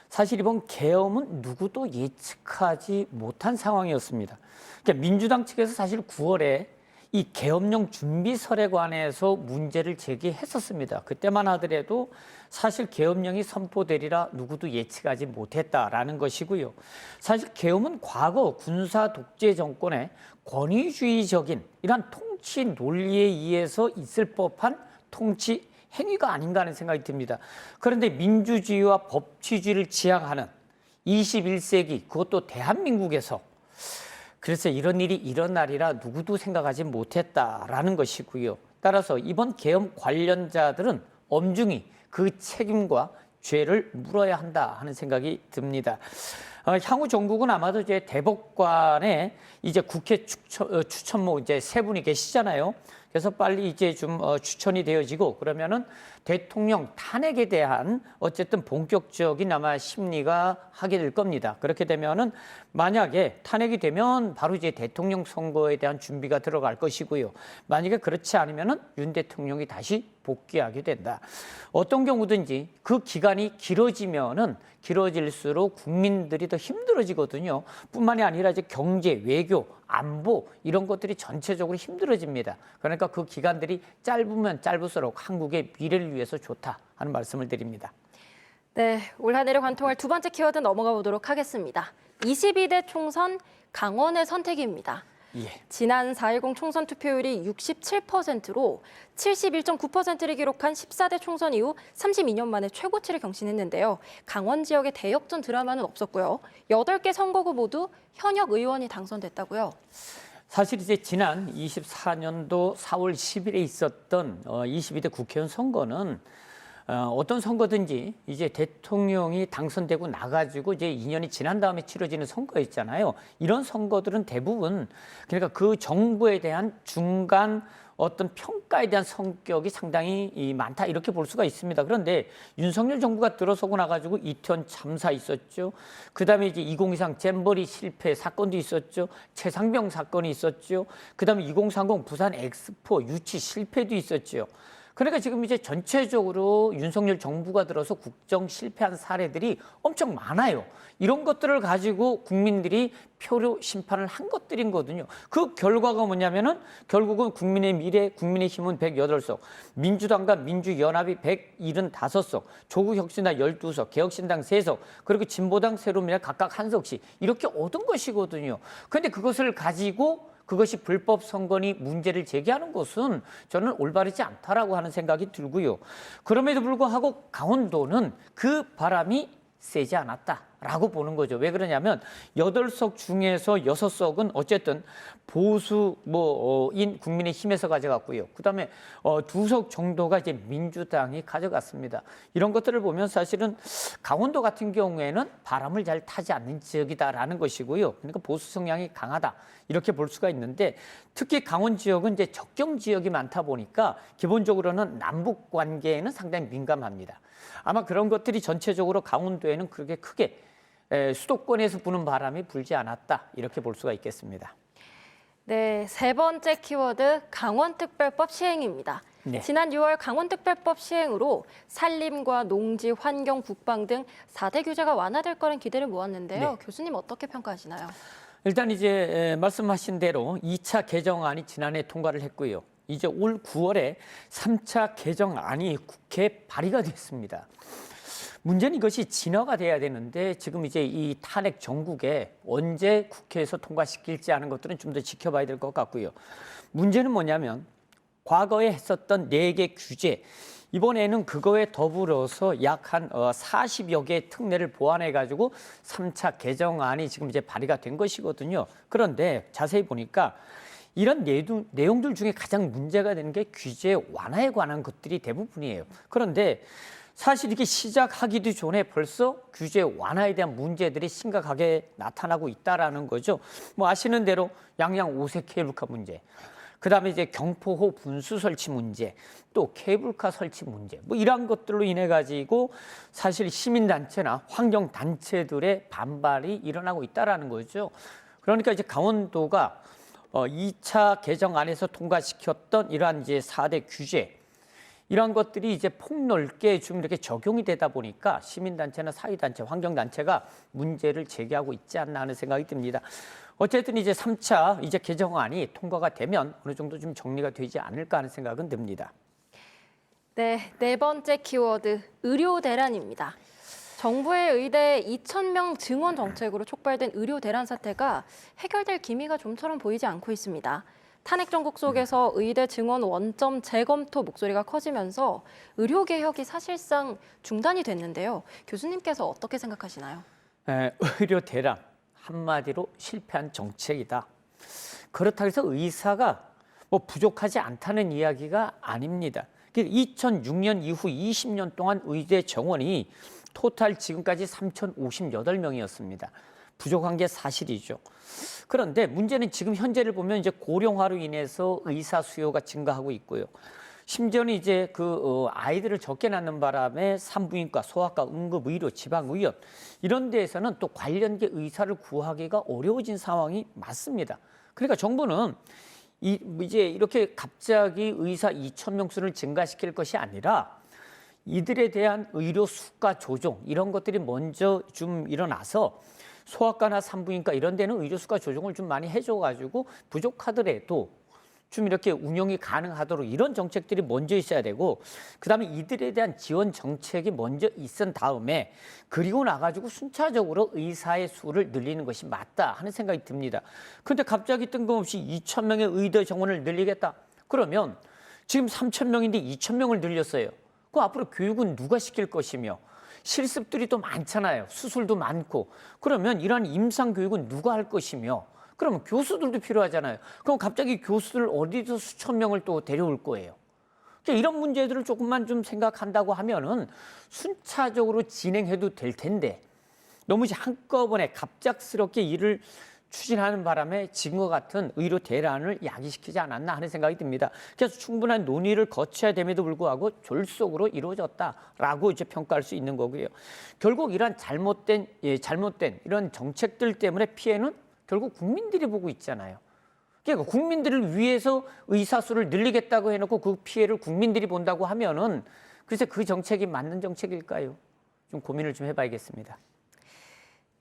사실 이번 계엄은 누구도 예측하지 못한 상황이었습니다. 그러니까 민주당 측에서 사실 9월에 이 계엄령 준비설에 관해서 문제를 제기했었습니다. 그때만 하더라도 사실 계엄령이 선포되리라 누구도 예측하지 못했다라는 것이고요. 사실 계엄은 과거 군사 독재 정권의 권위주의적인 이러한 통치 논리에 의해서 있을 법한 통치 행위가 아닌가 하는 생각이 듭니다. 그런데 민주주의와 법치주의를 지향하는 21세기 그것도 대한민국에서 그래서 이런 일이 일어나리라 누구도 생각하지 못했다라는 것이고요. 따라서 이번 계엄 관련자들은 엄중히 그 책임과 죄를 물어야 한다 하는 생각이 듭니다. 향후 정국은 아마도 이제 대법관에 이제 국회 추천모 이제 세 분이 계시잖아요. 그래서 빨리 이제 좀 추천이 되어지고 그러면은 대통령 탄핵에 대한 어쨌든 본격적인 아마 심리가 하게 될 겁니다. 그렇게 되면은 만약에 탄핵이 되면 바로 이제 대통령 선거에 대한 준비가 들어갈 것이고요. 만약에 그렇지 않으면은 윤 대통령이 다시 복귀하게 된다. 어떤 경우든지 그 기간이 길어지면은 길어질수록 국민들이 더 힘들어지거든요. 뿐만이 아니라 이제 경제, 외교, 안보 이런 것들이 전체적으로 힘들어집니다. 그러니까 그 기간들이 짧으면 짧을수록 한국의 미래를 위해서 좋다 하는 말씀을 드립니다. 네, 올 한 해를 관통할 두 번째 키워드 넘어가 보도록 하겠습니다. 22대 총선 강원의 선택입니다. 지난 4.10 총선 투표율이 67%로 71.9%를 기록한 14대 총선 이후 32년 만에 최고치를 경신했는데요. 강원 지역의 대역전 드라마는 없었고요. 8개 선거구 모두 현역 의원이 당선됐다고요. 사실 이제 지난 24년도 4월 10일에 있었던 22대 국회의원 선거는 어떤 선거든지 이제 대통령이 당선되고 나가지고 이제 2년이 지난 다음에 치러지는 선거였잖아요. 이런 선거들은 대부분 그러니까 그 정부에 대한 중간 어떤 평가에 대한 성격이 상당히 많다 이렇게 볼 수가 있습니다. 그런데 윤석열 정부가 들어서고 나가지고 이태원 참사 있었죠. 그다음에 이제 2023 잼버리 실패 사건도 있었죠. 최상병 사건이 있었죠. 그다음에 2030 부산 엑스포 유치 실패도 있었죠. 그러니까 지금 이제 전체적으로 윤석열 정부가 들어서 국정 실패한 사례들이 엄청 많아요. 이런 것들을 가지고 국민들이 표로 심판을 한 것들이거든요. 그 결과가 뭐냐면은 결국은 국민의 미래, 국민의힘은 108석, 민주당과 민주연합이 175석, 조국혁신당 12석, 개혁신당 3석, 그리고 진보당 새로미래 각각 1석씩 이렇게 얻은 것이거든요. 그런데 그것을 가지고 그것이 불법 선거니 문제를 제기하는 것은 저는 올바르지 않다라고 하는 생각이 들고요. 그럼에도 불구하고 강원도는 그 바람이 세지 않았다라고 보는 거죠. 왜 그러냐면 8석 중에서 6석은 어쨌든 보수인 국민의힘에서 가져갔고요. 그다음에 2석 정도가 이제 민주당이 가져갔습니다. 이런 것들을 보면 사실은 강원도 같은 경우에는 바람을 잘 타지 않는 지역이다라는 것이고요. 그러니까 보수 성향이 강하다 이렇게 볼 수가 있는데 특히 강원 지역은 이제 접경 지역이 많다 보니까 기본적으로는 남북 관계에는 상당히 민감합니다. 아마 그런 것들이 전체적으로 강원도에는 그렇게 크게 수도권에서 부는 바람이 불지 않았다 이렇게 볼 수가 있겠습니다. 네, 세 번째 키워드 강원특별법 시행입니다. 네. 지난 6월 강원특별법 시행으로 산림과 농지, 환경, 국방 등 4대 규제가 완화될 거란 기대를 모았는데요. 네. 교수님 어떻게 평가하시나요? 일단 이제 말씀하신 대로 2차 개정안이 지난해 통과를 했고요. 이제 올 9월에 3차 개정안이 국회에 발의가 됐습니다. 문제는 이것이 진화가 돼야 되는데 지금 이제 이 탄핵 정국에 언제 국회에서 통과시킬지 하는 것들은 좀 더 지켜봐야 될 것 같고요. 문제는 뭐냐면 과거에 했었던 4개 규제, 이번에는 그거에 더불어서 약 한 40여 개의 특례를 보완해가지고 3차 개정안이 지금 이제 발의가 된 것이거든요. 그런데 자세히 보니까 이런 내용들 중에 가장 문제가 되는 게 규제 완화에 관한 것들이 대부분이에요. 그런데 사실 이렇게 시작하기도 전에 벌써 규제 완화에 대한 문제들이 심각하게 나타나고 있다라는 거죠. 뭐 아시는 대로 양양 5세 케이블카 문제, 그다음에 이제 경포호 분수 설치 문제, 또 케이블카 설치 문제, 뭐 이러한 것들로 인해 가지고 사실 시민단체나 환경단체들의 반발이 일어나고 있다라는 거죠. 그러니까 이제 강원도가 2차 개정안에서 통과시켰던 이러한 이제 4대 규제, 이러한 것들이 이제 폭넓게 좀 이렇게 적용이 되다 보니까 시민단체나 사회단체, 환경단체가 문제를 제기하고 있지 않나 하는 생각이 듭니다. 어쨌든 이제 3차 이제 개정안이 통과가 되면 어느 정도 좀 정리가 되지 않을까 하는 생각은 듭니다. 네, 네 번째 키워드 의료 대란입니다. 정부의 의대 2,000명 증원 정책으로 촉발된 의료 대란 사태가 해결될 기미가 좀처럼 보이지 않고 있습니다. 탄핵 정국 속에서 의대 증원 원점 재검토 목소리가 커지면서 의료 개혁이 사실상 중단이 됐는데요. 교수님께서 어떻게 생각하시나요? 의료 대란, 한마디로 실패한 정책이다. 그렇다고 해서 의사가 뭐 부족하지 않다는 이야기가 아닙니다. 2006년 이후 20년 동안 의대 정원이 토탈 지금까지 3,058명이었습니다. 부족한 게 사실이죠. 그런데 문제는 지금 현재를 보면 이제 고령화로 인해서 의사 수요가 증가하고 있고요. 심지어는 이제 아이들을 적게 낳는 바람에 산부인과, 소아과, 응급의료, 지방의원 이런 데에서는 또 관련계 의사를 구하기가 어려워진 상황이 맞습니다. 그러니까 정부는 이제 이렇게 갑자기 의사 2,000명 수를 증가시킬 것이 아니라 이들에 대한 의료 수가 조정 이런 것들이 먼저 좀 일어나서 소아과나 산부인과 이런 데는 의료 수가 조정을 좀 많이 해줘가지고 부족하더라도 좀 이렇게 운영이 가능하도록 이런 정책들이 먼저 있어야 되고, 그다음에 이들에 대한 지원 정책이 먼저 있은 다음에 그리고 나가지고 순차적으로 의사의 수를 늘리는 것이 맞다 하는 생각이 듭니다. 그런데 갑자기 뜬금없이 2,000명의 의대 정원을 늘리겠다. 그러면 지금 3,000명인데 2,000명을 늘렸어요. 그럼 앞으로 교육은 누가 시킬 것이며 실습들이 또 많잖아요. 수술도 많고. 그러면 이러한 임상교육은 누가 할 것이며, 그러면 교수들도 필요하잖아요. 그럼 갑자기 교수들 어디서 수천 명을 또 데려올 거예요. 이런 문제들을 조금만 좀 생각한다고 하면은 순차적으로 진행해도 될 텐데 너무 한꺼번에 갑작스럽게 일을 추진하는 바람에 지금과 같은 의료 대란을 야기시키지 않았나 하는 생각이 듭니다. 그래서 충분한 논의를 거쳐야 됨에도 불구하고 졸속으로 이루어졌다라고 이제 평가할 수 있는 거고요. 결국 이런 잘못된 이런 정책들 때문에 피해는 결국 국민들이 보고 있잖아요. 그러니까 국민들을 위해서 의사수를 늘리겠다고 해놓고 그 피해를 국민들이 본다고 하면은 글쎄 그 정책이 맞는 정책일까요? 좀 고민을 좀 해봐야겠습니다.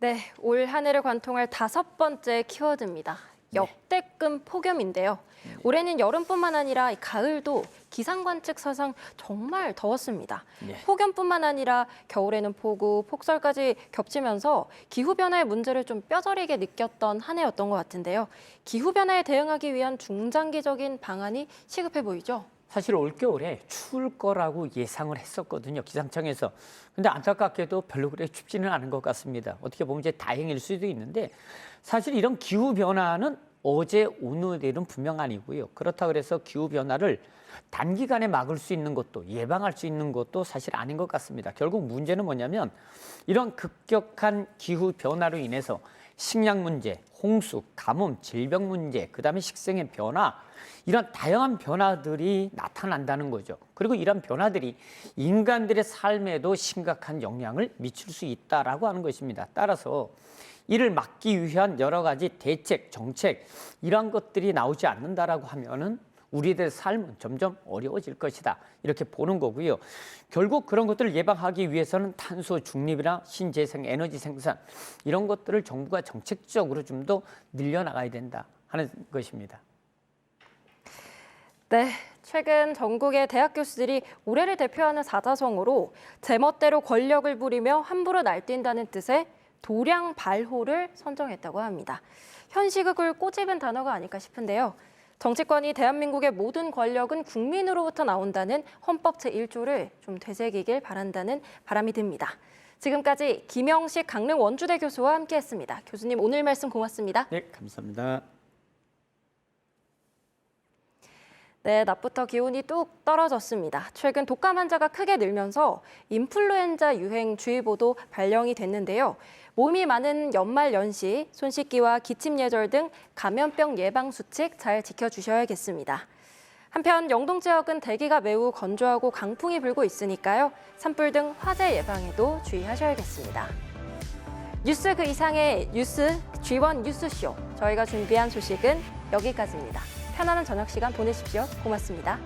네, 올 한 해를 관통할 5번째 키워드입니다. 역대급 폭염인데요. 올해는 여름뿐만 아니라 가을도 기상 관측 사상 정말 더웠습니다. 폭염뿐만 아니라 겨울에는 폭우, 폭설까지 겹치면서 기후변화의 문제를 좀 뼈저리게 느꼈던 한 해였던 것 같은데요. 기후변화에 대응하기 위한 중장기적인 방안이 시급해 보이죠? 사실 올겨울에 추울 거라고 예상을 했었거든요, 기상청에서. 근데 안타깝게도 별로 그렇게 춥지는 않은 것 같습니다. 어떻게 보면 이제 다행일 수도 있는데 사실 이런 기후변화는 어제, 오늘, 내일은 분명 아니고요. 그렇다고 해서 기후변화를 단기간에 막을 수 있는 것도 예방할 수 있는 것도 사실 아닌 것 같습니다. 결국 문제는 뭐냐면 이런 급격한 기후변화로 인해서 식량 문제, 홍수, 가뭄, 질병 문제, 그다음에 식생의 변화, 이런 다양한 변화들이 나타난다는 거죠. 그리고 이런 변화들이 인간들의 삶에도 심각한 영향을 미칠 수 있다라고 하는 것입니다. 따라서 이를 막기 위한 여러 가지 대책, 정책 이런 것들이 나오지 않는다라고 하면은 우리들의 삶은 점점 어려워질 것이다. 이렇게 보는 거고요. 결국 그런 것들을 예방하기 위해서는 탄소 중립이나 신재생 에너지 생산 이런 것들을 정부가 정책적으로 좀 더 늘려나가야 된다 하는 것입니다. 네, 최근 전국의 대학 교수들이 올해를 대표하는 사자성어로 제멋대로 권력을 부리며 함부로 날뛴다는 뜻의 도량발호를 선정했다고 합니다. 현시극을 꼬집은 단어가 아닐까 싶은데요. 정치권이 대한민국의 모든 권력은 국민으로부터 나온다는 헌법 제1조를 좀 되새기길 바란다는 바람이 듭니다. 지금까지 김영식 강릉 원주대 교수와 함께했습니다. 교수님 오늘 말씀 고맙습니다. 네, 감사합니다. 네, 낮부터 기온이 뚝 떨어졌습니다. 최근 독감 환자가 크게 늘면서 인플루엔자 유행주의보도 발령이 됐는데요. 모임이 많은 연말 연시, 손 씻기와 기침 예절 등 감염병 예방 수칙 잘 지켜주셔야겠습니다. 한편 영동 지역은 대기가 매우 건조하고 강풍이 불고 있으니까요. 산불 등 화재 예방에도 주의하셔야겠습니다. 뉴스 그 이상의 뉴스 G1 뉴스쇼. 저희가 준비한 소식은 여기까지입니다. 편안한 저녁 시간 보내십시오. 고맙습니다.